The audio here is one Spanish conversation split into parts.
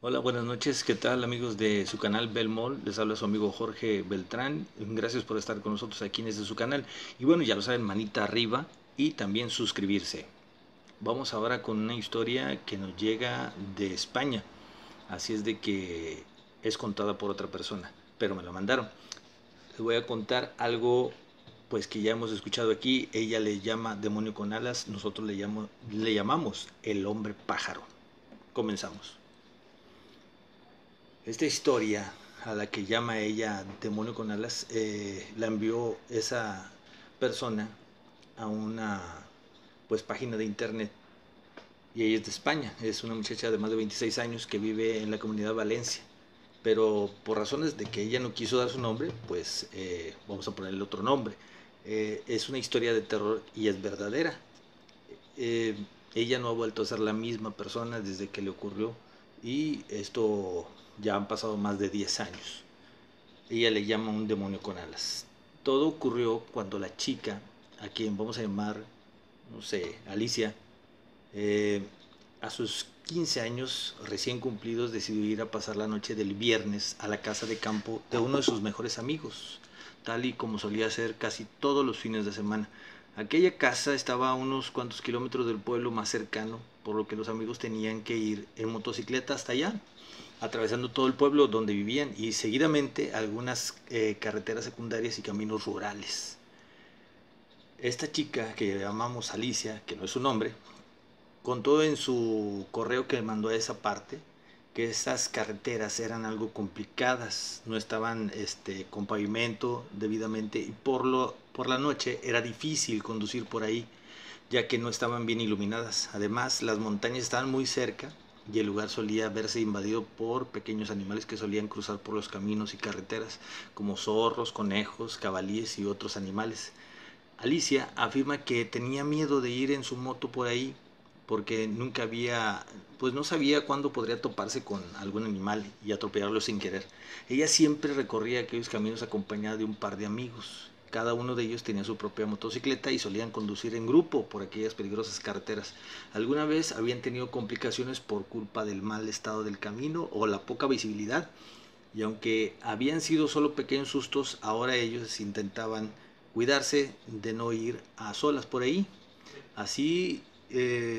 Hola, buenas noches. ¿Qué tal, amigos de su canal Belmol? Les habla su amigo Jorge Beltrán. Gracias por estar con nosotros aquí en su canal. Y bueno, ya lo saben, manita arriba y también suscribirse. Vamos ahora con una historia que nos llega de España. Así es de que es contada por otra persona, pero me la mandaron. Les voy a contar algo pues que ya hemos escuchado aquí. Ella le llama demonio con alas, nosotros le llamamos el hombre pájaro. Comenzamos. Esta historia a la que llama ella demonio con alas, la envió esa persona a una pues página de internet, y ella es de España. Es una muchacha de más de 26 años que vive en la comunidad Valencia, pero por razones de que ella no quiso dar su nombre, pues vamos a ponerle otro nombre. Es una historia de terror y es verdadera. eh, Ella no ha vuelto a ser la misma persona desde que le ocurrió, y esto ya han pasado más de 10 años. Ella le llama un demonio con alas. Todo ocurrió cuando la chica, a quien vamos a llamar, no sé, Alicia, eh, a sus 15 años recién cumplidos, decidió ir a pasar la noche del viernes a la casa de campo de uno de sus mejores amigos, tal y como solía hacer casi todos los fines de semana. Aquella casa estaba a unos cuantos kilómetros del pueblo más cercano, por lo que los amigos tenían que ir en motocicleta hasta allá, atravesando todo el pueblo donde vivían, y seguidamente algunas carreteras secundarias y caminos rurales. Esta chica, que llamamos Alicia, que no es su nombre, contó en su correo que mandó a esa parte que esas carreteras eran algo complicadas, no estaban con pavimento debidamente, y por la noche era difícil conducir por ahí, ya que no estaban bien iluminadas. Además, las montañas estaban muy cerca y el lugar solía verse invadido por pequeños animales que solían cruzar por los caminos y carreteras, como zorros, conejos, cabalíes y otros animales. Alicia afirma que tenía miedo de ir en su moto por ahí porque nunca había, pues no sabía cuándo podría toparse con algún animal y atropellarlo sin querer. Ella siempre recorría aquellos caminos acompañada de un par de amigos. Cada uno de ellos tenía su propia motocicleta y solían conducir en grupo por aquellas peligrosas carreteras. Alguna vez habían tenido complicaciones por culpa del mal estado del camino o la poca visibilidad, y aunque habían sido solo pequeños sustos, ahora ellos intentaban cuidarse de no ir a solas por ahí. Así,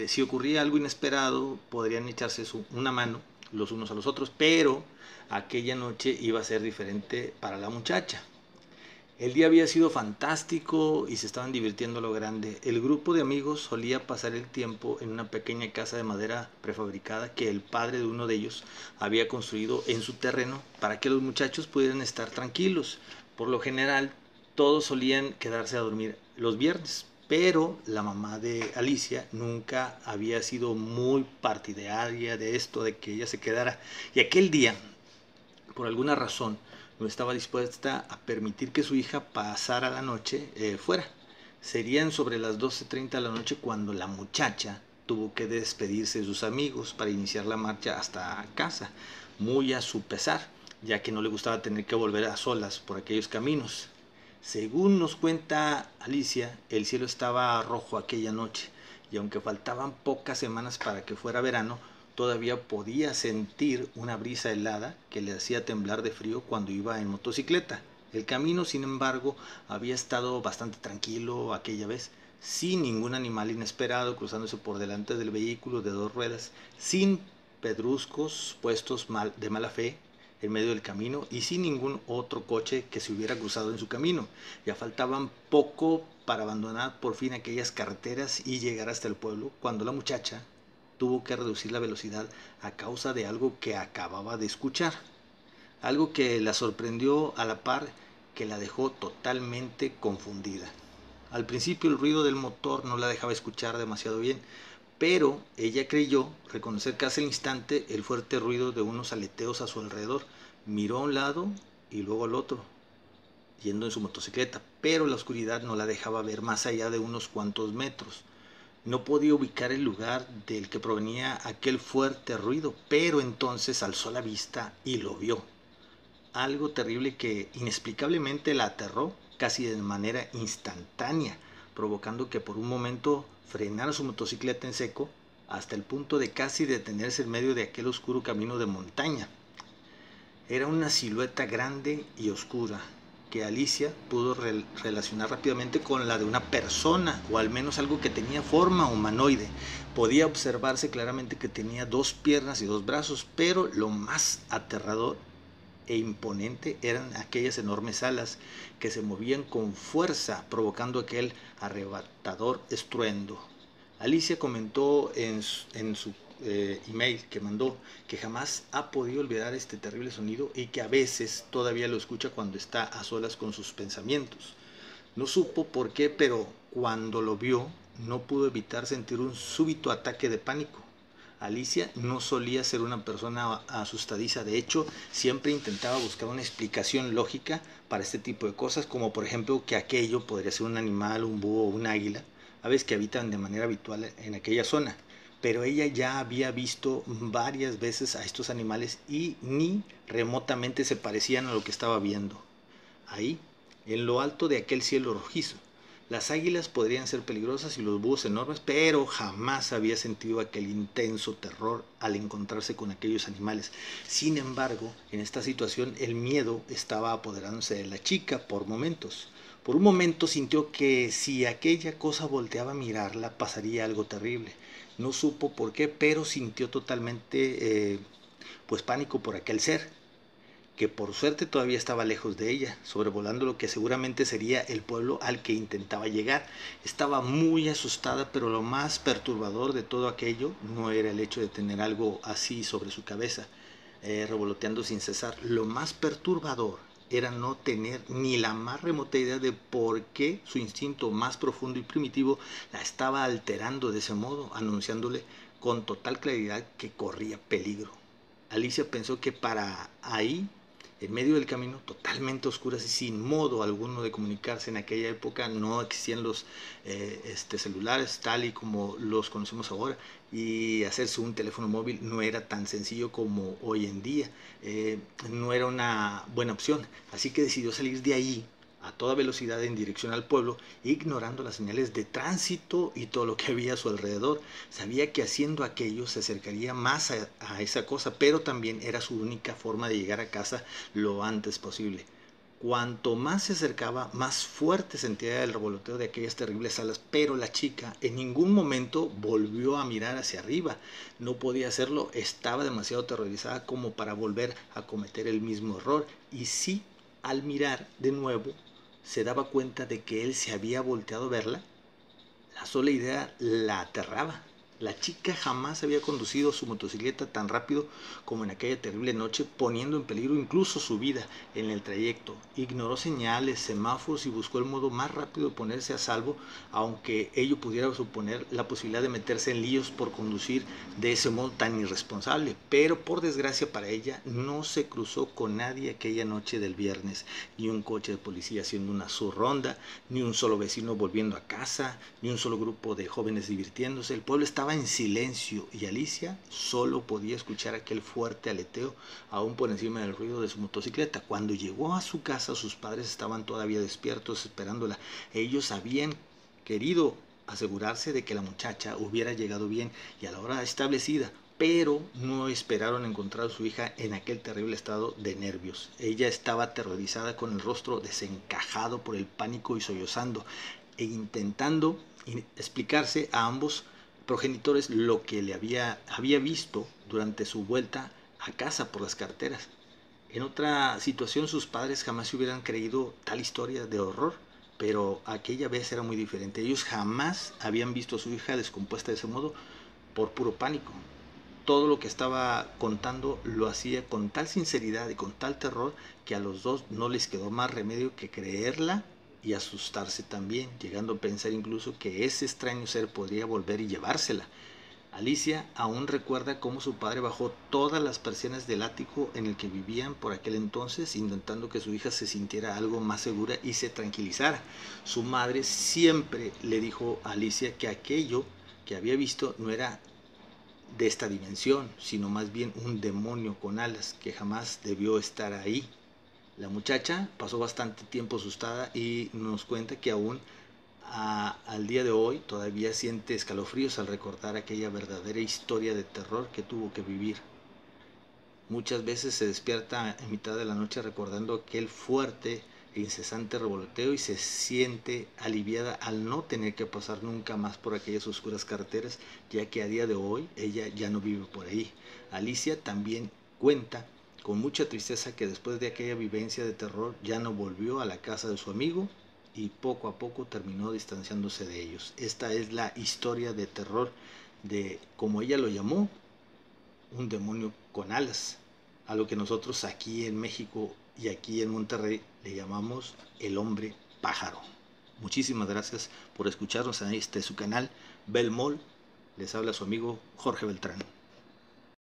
si ocurría algo inesperado, podrían echarse una mano los unos a los otros, pero aquella noche iba a ser diferente para la muchacha. El día había sido fantástico y se estaban divirtiendo a lo grande. El grupo de amigos solía pasar el tiempo en una pequeña casa de madera prefabricada que el padre de uno de ellos había construido en su terreno para que los muchachos pudieran estar tranquilos. Por lo general, todos solían quedarse a dormir los viernes, pero la mamá de Alicia nunca había sido muy partidaria de esto, de que ella se quedara. Y aquel día, por alguna razón, no estaba dispuesta a permitir que su hija pasara la noche fuera. Serían sobre las 12:30 de la noche cuando la muchacha tuvo que despedirse de sus amigos para iniciar la marcha hasta casa, muy a su pesar, ya que no le gustaba tener que volver a solas por aquellos caminos. Según nos cuenta Alicia, el cielo estaba rojo aquella noche, y aunque faltaban pocas semanas para que fuera verano, todavía podía sentir una brisa helada que le hacía temblar de frío cuando iba en motocicleta. El camino, sin embargo, había estado bastante tranquilo aquella vez, sin ningún animal inesperado cruzándose por delante del vehículo de dos ruedas, sin pedruscos puestos de mala fe en medio del camino, y sin ningún otro coche que se hubiera cruzado en su camino. Ya faltaban poco para abandonar por fin aquellas carreteras y llegar hasta el pueblo, cuando la muchacha tuvo que reducir la velocidad a causa de algo que acababa de escuchar, algo que la sorprendió a la par que la dejó totalmente confundida. Al principio el ruido del motor no la dejaba escuchar demasiado bien, pero ella creyó reconocer casi al instante el fuerte ruido de unos aleteos a su alrededor. Miró a un lado y luego al otro, yendo en su motocicleta, pero la oscuridad no la dejaba ver más allá de unos cuantos metros. No podía ubicar el lugar del que provenía aquel fuerte ruido, pero entonces alzó la vista y lo vio. Algo terrible que inexplicablemente la aterró casi de manera instantánea, provocando que por un momento frenara su motocicleta en seco hasta el punto de casi detenerse en medio de aquel oscuro camino de montaña. Era una silueta grande y oscura que Alicia pudo relacionar rápidamente con la de una persona, o al menos algo que tenía forma humanoide. Podía observarse claramente que tenía 2 piernas y 2 brazos, pero lo más aterrador e imponente eran aquellas enormes alas que se movían con fuerza, provocando aquel arrebatador estruendo. Alicia comentó en su email que mandó que jamás ha podido olvidar este terrible sonido y que a veces todavía lo escucha cuando está a solas con sus pensamientos. No supo por qué, pero cuando lo vio no pudo evitar sentir un súbito ataque de pánico. Alicia no solía ser una persona asustadiza, de hecho siempre intentaba buscar una explicación lógica para este tipo de cosas, como por ejemplo que aquello podría ser un animal, un búho o un águila, aves que habitan de manera habitual en aquella zona. Pero ella ya había visto varias veces a estos animales y ni remotamente se parecían a lo que estaba viendo. Ahí, en lo alto de aquel cielo rojizo, las águilas podrían ser peligrosas y los búhos enormes, pero jamás había sentido aquel intenso terror al encontrarse con aquellos animales. Sin embargo, en esta situación el miedo estaba apoderándose de la chica por momentos. Por un momento sintió que si aquella cosa volteaba a mirarla pasaría algo terrible. No supo por qué, pero sintió totalmente pues pánico por aquel ser, que por suerte todavía estaba lejos de ella, sobrevolando lo que seguramente sería el pueblo al que intentaba llegar. Estaba muy asustada, pero lo más perturbador de todo aquello no era el hecho de tener algo así sobre su cabeza, revoloteando sin cesar. Lo más perturbador era no tener ni la más remota idea de por qué su instinto más profundo y primitivo la estaba alterando de ese modo, anunciándole con total claridad que corría peligro. Alicia pensó que para ahí, en medio del camino, totalmente oscuras y sin modo alguno de comunicarse, en aquella época no existían los celulares tal y como los conocemos ahora, y hacerse un teléfono móvil no era tan sencillo como hoy en día. No era una buena opción, así que decidió salir de ahí a toda velocidad en dirección al pueblo, ignorando las señales de tránsito y todo lo que había a su alrededor. Sabía que haciendo aquello se acercaría más a esa cosa, pero también era su única forma de llegar a casa lo antes posible. Cuanto más se acercaba, más fuerte sentía el revoloteo de aquellas terribles alas, pero la chica en ningún momento volvió a mirar hacia arriba. No podía hacerlo, estaba demasiado aterrorizada como para volver a cometer el mismo error. Y sí, al mirar de nuevo, se daba cuenta de que él se había volteado a verla. La sola idea la aterraba. La chica jamás había conducido su motocicleta tan rápido como en aquella terrible noche, poniendo en peligro incluso su vida en el trayecto. Ignoró señales, semáforos y buscó el modo más rápido de ponerse a salvo, aunque ello pudiera suponer la posibilidad de meterse en líos por conducir de ese modo tan irresponsable. Pero por desgracia para ella, no se cruzó con nadie aquella noche del viernes, ni un coche de policía haciendo una ronda, ni un solo vecino volviendo a casa, ni un solo grupo de jóvenes divirtiéndose. El pueblo estaba en silencio y Alicia solo podía escuchar aquel fuerte aleteo aún por encima del ruido de su motocicleta. Cuando llegó a su casa, sus padres estaban todavía despiertos esperándola. Ellos habían querido asegurarse de que la muchacha hubiera llegado bien y a la hora establecida, pero no esperaron encontrar a su hija en aquel terrible estado de nervios. Ella estaba aterrorizada, con el rostro desencajado por el pánico y sollozando e intentando explicarse a ambos progenitores lo que le había visto durante su vuelta a casa por las carreteras. En otra situación sus padres jamás se hubieran creído tal historia de horror, pero aquella vez era muy diferente. Ellos jamás habían visto a su hija descompuesta de ese modo por puro pánico. Todo lo que estaba contando lo hacía con tal sinceridad y con tal terror que a los dos no les quedó más remedio que creerla y asustarse también, llegando a pensar incluso que ese extraño ser podría volver y llevársela. Alicia aún recuerda cómo su padre bajó todas las persianas del ático en el que vivían por aquel entonces, intentando que su hija se sintiera algo más segura y se tranquilizara. Su madre siempre le dijo a Alicia que aquello que había visto no era de esta dimensión, sino más bien un demonio con alas que jamás debió estar ahí. La muchacha pasó bastante tiempo asustada y nos cuenta que aún al día de hoy todavía siente escalofríos al recordar aquella verdadera historia de terror que tuvo que vivir. Muchas veces se despierta en mitad de la noche recordando aquel fuerte e incesante revoloteo y se siente aliviada al no tener que pasar nunca más por aquellas oscuras carreteras, ya que a día de hoy ella ya no vive por ahí. Alicia también cuenta con mucha tristeza que después de aquella vivencia de terror ya no volvió a la casa de su amigo y poco a poco terminó distanciándose de ellos. Esta es la historia de terror de, como ella lo llamó, un demonio con alas, a lo que nosotros aquí en México y aquí en Monterrey le llamamos el hombre pájaro. Muchísimas gracias por escucharnos en este su canal Belmol. Les habla su amigo Jorge Beltrán.